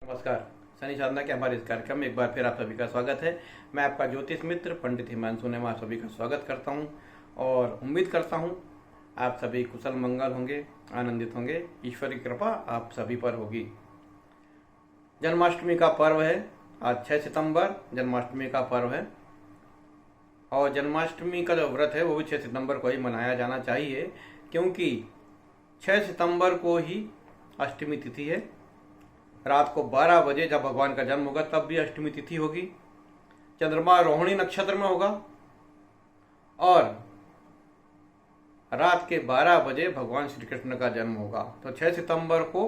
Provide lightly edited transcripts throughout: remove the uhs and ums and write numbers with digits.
नमस्कार। शनि साधना के हमारे इस कार्यक्रम में एक बार फिर आप सभी का स्वागत है। मैं आपका ज्योतिष मित्र पंडित हिमांशु नेमा आप सभी का स्वागत करता हूं और उम्मीद करता हूं आप सभी कुशल मंगल होंगे, आनंदित होंगे। ईश्वर की कृपा आप सभी पर होगी। जन्माष्टमी का पर्व है। आज 6 सितंबर जन्माष्टमी का पर्व है और जन्माष्टमी का जो व्रत है वो भी 6 सितंबर को ही मनाया जाना चाहिए, क्योंकि 6 सितंबर को ही अष्टमी तिथि है। रात को 12 बजे जब भगवान का जन्म होगा तब भी अष्टमी तिथि होगी। चंद्रमा रोहिणी नक्षत्र में होगा और रात के 12 बजे भगवान श्री कृष्ण का जन्म होगा। तो 6 सितंबर को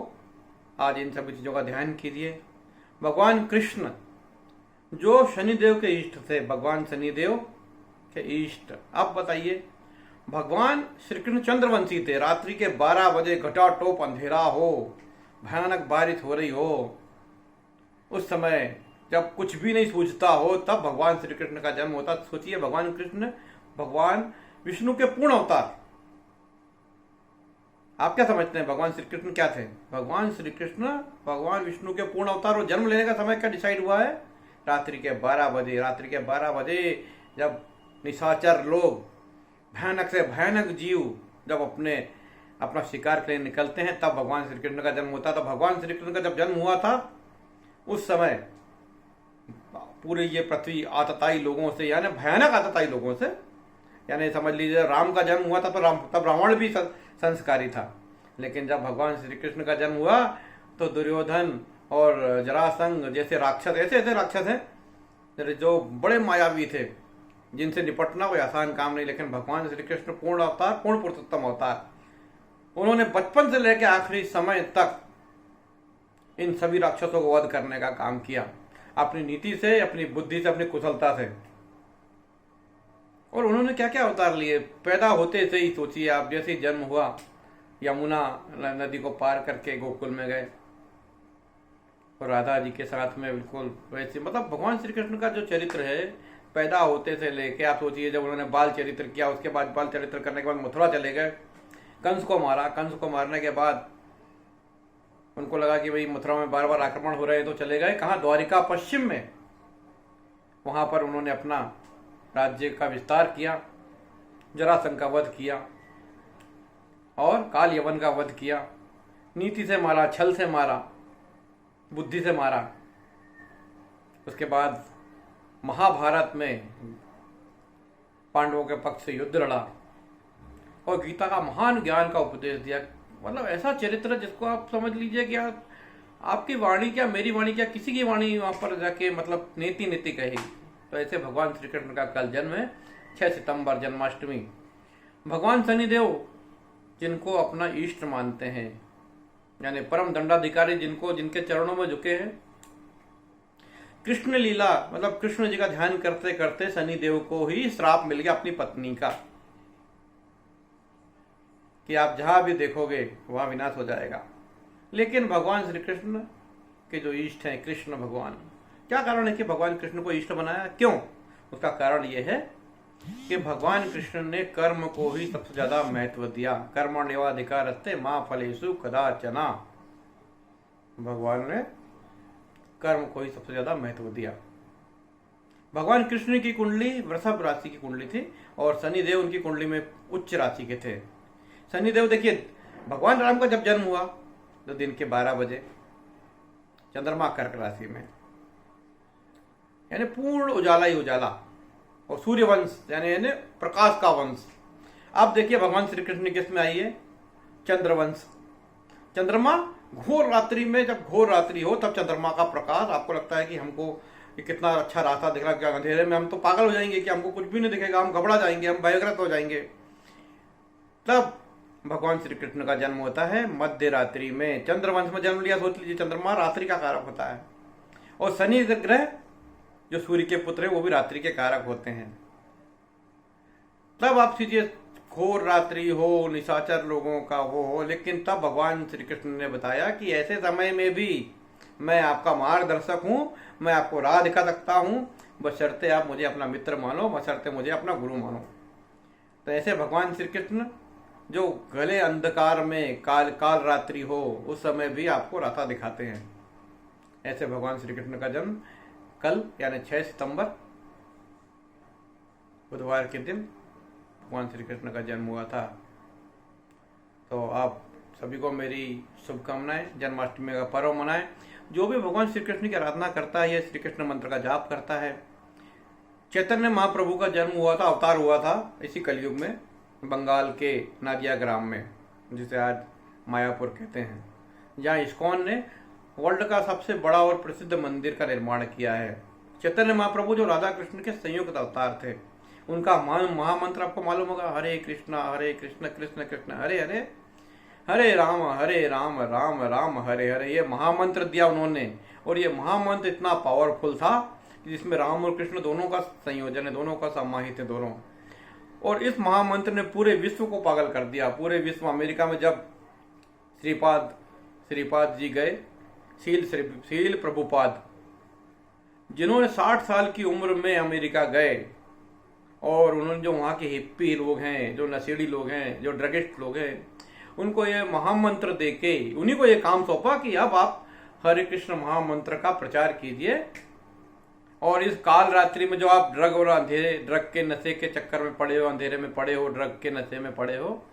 आज इन सभी चीज़ों का ध्यान कीजिए। भगवान कृष्ण जो शनिदेव के इष्ट थे, भगवान शनिदेव के इष्ट। अब बताइए, भगवान श्री कृष्ण चंद्रवंशी थे। रात्रि के 12 बजे घटाटोप अंधेरा हो, भयानक बारिश हो रही हो, उस समय जब कुछ भी नहीं सूझता हो, तब भगवान श्री कृष्ण का जन्म होता। सोचिए, भगवान कृष्ण भगवान विष्णु के पूर्ण अवतार। आप क्या समझते हैं भगवान श्री कृष्ण क्या थे? भगवान श्री कृष्ण भगवान विष्णु के पूर्ण अवतार। और जन्म लेने का समय क्या डिसाइड हुआ है? रात्रि के 12 बजे। रात्रि के 12 बजे जब निशाचर लोग, भयानक से भयानक जीव जब अपना शिकार के लिए निकलते हैं, तब भगवान श्री कृष्ण का जन्म होता। तो भगवान श्री कृष्ण का जब जन्म हुआ था, उस समय पूरी ये पृथ्वी आतताई लोगों से, यानी भयानक आतताई लोगों से, यानी समझ लीजिए राम का जन्म हुआ था तो तब रावण भी संस्कारी था। लेकिन जब भगवान श्री कृष्ण का जन्म हुआ तो दुर्योधन और जरासंध जैसे राक्षस, ऐसे राक्षस हैं जो बड़े मायावी थे, जिनसे निपटना कोई आसान काम नहीं। लेकिन भगवान श्री कृष्ण पूर्ण अवतार, पूर्ण पुरुषोत्तम अवतार, उन्होंने बचपन से लेकर आखिरी समय तक इन सभी राक्षसों को वध करने का काम किया, अपनी नीति से, अपनी बुद्धि से, अपनी कुशलता से। और उन्होंने क्या क्या अवतार लिए। पैदा होते से ही सोचिए आप, जैसे जन्म हुआ, यमुना नदी को पार करके गोकुल में गए और राधा जी के साथ में बिल्कुल वैसे, मतलब भगवान श्री कृष्ण का जो चरित्र है, पैदा होते से लेके आप सोचिए, जब उन्होंने बाल चरित्र किया, उसके बाद बाल चरित्र करने के बाद मथुरा चले गए, कंस को मारा। कंस को मारने के बाद उनको लगा कि भाई मथुरा में बार बार आक्रमण हो रहे हैं, तो चले गए कहाँ? द्वारिका पश्चिम में। वहां पर उन्होंने अपना राज्य का विस्तार किया, जरासंध का वध किया और काल यवन का वध किया। नीति से मारा, छल से मारा, बुद्धि से मारा। उसके बाद महाभारत में पांडवों के पक्ष से युद्ध लड़ा और गीता का महान ज्ञान का उपदेश दिया। मतलब ऐसा चरित्र जिसको आप समझ लीजिए कि आपकी वाणी क्या, मेरी वाणी क्या, किसी की वाणी वहां पर जाके मतलब नीति नीति कहेगी। तो ऐसे भगवान श्री कृष्ण का कल जन्म है, 6 सितंबर जन्माष्टमी। भगवान शनिदेव जिनको अपना इष्ट मानते हैं, यानी परम दंडाधिकारी, जिनके चरणों में झुके हैं। कृष्ण लीला, मतलब कृष्ण जी का ध्यान करते करते शनिदेव को ही श्राप मिल गया अपनी पत्नी का, कि आप जहां भी देखोगे वहां विनाश हो जाएगा। लेकिन भगवान श्री कृष्ण के जो इष्ट हैं, कृष्ण भगवान, क्या कारण है कि भगवान कृष्ण को इष्ट बनाया? क्यों? उसका कारण यह है कि भगवान कृष्ण ने कर्म को ही सबसे ज्यादा महत्व दिया। कर्मण्येवाधिकारस्ते मा फलेषु कदाचन। भगवान ने कर्म को ही सबसे ज्यादा महत्व दिया। भगवान कृष्ण की कुंडली वृषभ राशि की कुंडली थी और शनिदेव उनकी कुंडली में उच्च राशि के थे। शनिदेव, देखिए, भगवान राम का जब जन्म हुआ तो दिन के 12 बजे, चंद्रमा कर्क राशि में, यानी पूर्ण उजाला ही उजाला, और सूर्यवंश यानी प्रकाश का वंश। अब देखिए भगवान श्री कृष्ण किस में आई है? चंद्रवंश। चंद्रमा घोर रात्रि में, जब घोर रात्रि हो तब चंद्रमा का प्रकाश, आपको लगता है कि हमको ये कितना अच्छा रास्ता दिख रहा है, क्या अंधेरे में हम तो पागल हो जाएंगे कि हमको कुछ भी नहीं दिखेगा, हम घबरा जाएंगे, हम भयग्रस्त हो जाएंगे। तब भगवान श्री कृष्ण का जन्म होता है मध्य रात्रि में। चंद्रवंश में जन्म लिया। सोच लीजिए, चंद्रमा रात्रि का कारक होता है और शनि ग्रह जो सूर्य के पुत्र है वो भी रात्रि के कारक होते हैं। तब आप सोचिए, घोर रात्रि हो, निशाचर लोगों का हो, लेकिन तब भगवान श्री कृष्ण ने बताया कि ऐसे समय में भी मैं आपका मार्गदर्शक हूं, मैं आपको राह दिखा सकता हूं, बशर्ते आप मुझे अपना मित्र मानो, बशर्ते मुझे अपना गुरु मानो। तो ऐसे भगवान श्री कृष्ण जो गले अंधकार में काल रात्रि हो, उस समय भी आपको रास्ता दिखाते हैं। ऐसे भगवान श्री कृष्ण का जन्म कल यानी 6 सितंबर बुधवार के दिन भगवान श्री कृष्ण का जन्म हुआ था। तो आप सभी को मेरी शुभकामनाएं। जन्माष्टमी का पर्व मनाएं। जो भी भगवान श्री कृष्ण की आराधना करता है, श्री कृष्ण मंत्र का जाप करता है। चैतन्य महाप्रभु का जन्म हुआ था, अवतार हुआ था इसी कलयुग में, बंगाल के नादिया ग्राम में, जिसे आज मायापुर कहते हैं, जहाँ इस्कॉन ने वर्ल्ड का सबसे बड़ा और प्रसिद्ध मंदिर का निर्माण किया है। चैतन्य महाप्रभु जो राधा कृष्ण के संयुक्त अवतार थे, उनका महामंत्र आपको मालूम होगा, हरे कृष्ण कृष्ण कृष्ण हरे हरे, हरे राम राम राम हरे हरे। ये महामंत्र दिया उन्होंने, और ये महामंत्र इतना पावरफुल था कि जिसमें राम और कृष्ण दोनों का संयोजन है, दोनों का समाहित है दोनों। और इस महामंत्र ने पूरे विश्व को पागल कर दिया। पूरे विश्व, अमेरिका में जब श्रीपाद जी गए, शील प्रभुपाद, जिन्होंने 60 साल की उम्र में अमेरिका गए, और उन्होंने जो वहाँ के हिप्पी लोग हैं, जो नशेड़ी लोग हैं, जो ड्रगिस्ट लोग हैं, उनको ये महामंत्र देके उन्हीं को ये काम सौंपा कि अब आप हरे कृष्ण महामंत्र का प्रचार कीजिए, और इस काल रात्रि में जो आप ड्रग के नशे के चक्कर में पड़े हो, अंधेरे में पड़े हो, ड्रग के नशे में पड़े हो,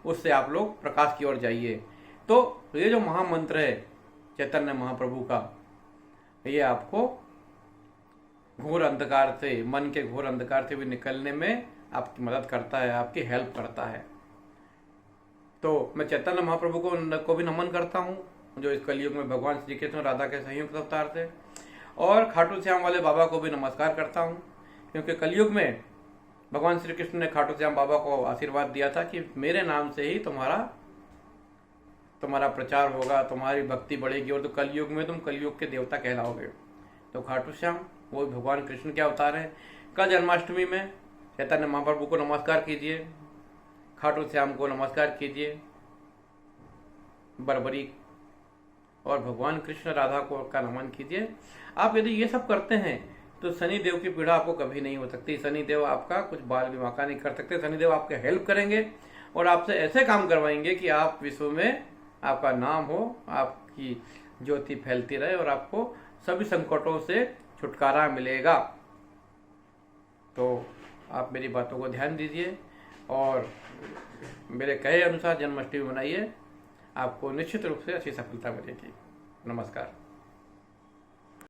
उससे आप लोग प्रकाश की ओर जाइए। तो ये जो महामंत्र है चैतन्य महाप्रभु का, ये आपको घोर अंधकार से, मन के घोर अंधकार से भी निकलने में आपकी मदद करता है, आपकी हेल्प करता है। तो मैं चैतन्य महाप्रभु को भी नमन करता हूँ, जो इस कलयुग में भगवान श्री कृष्ण राधा के संयुक्त अवतार थे, और खाटू श्याम वाले बाबा को भी नमस्कार करता हूँ, क्योंकि कलयुग में भगवान श्री कृष्ण ने खाटू श्याम बाबा को आशीर्वाद दिया था कि मेरे नाम से ही तुम्हारा प्रचार होगा, तुम्हारी भक्ति बढ़ेगी, और तो कलयुग में तुम कलयुग के देवता कहलाओगे। तो खाटू श्याम वो भगवान कृष्ण के अवतार हैं। कल जन्माष्टमी में चैतन्य महाप्रभु को नमस्कार कीजिए, खाटू श्याम को नमस्कार कीजिए, बरबरी और भगवान कृष्ण राधा को का नमन कीजिए। आप यदि ये सब करते हैं तो शनि देव की पीड़ा आपको कभी नहीं हो सकती। शनि देव आपका कुछ बाल भी बांका नहीं कर सकते। शनि देव आपके हेल्प करेंगे और आपसे ऐसे काम करवाएंगे कि आप विश्व में आपका नाम हो, आपकी ज्योति फैलती रहे, और आपको सभी संकटों से छुटकारा मिलेगा। तो आप मेरी बातों को ध्यान दीजिए और मेरे कहे अनुसार जन्माष्टमी मनाइए, आपको निश्चित रूप से अच्छी सफलता मिलेगी। नमस्कार।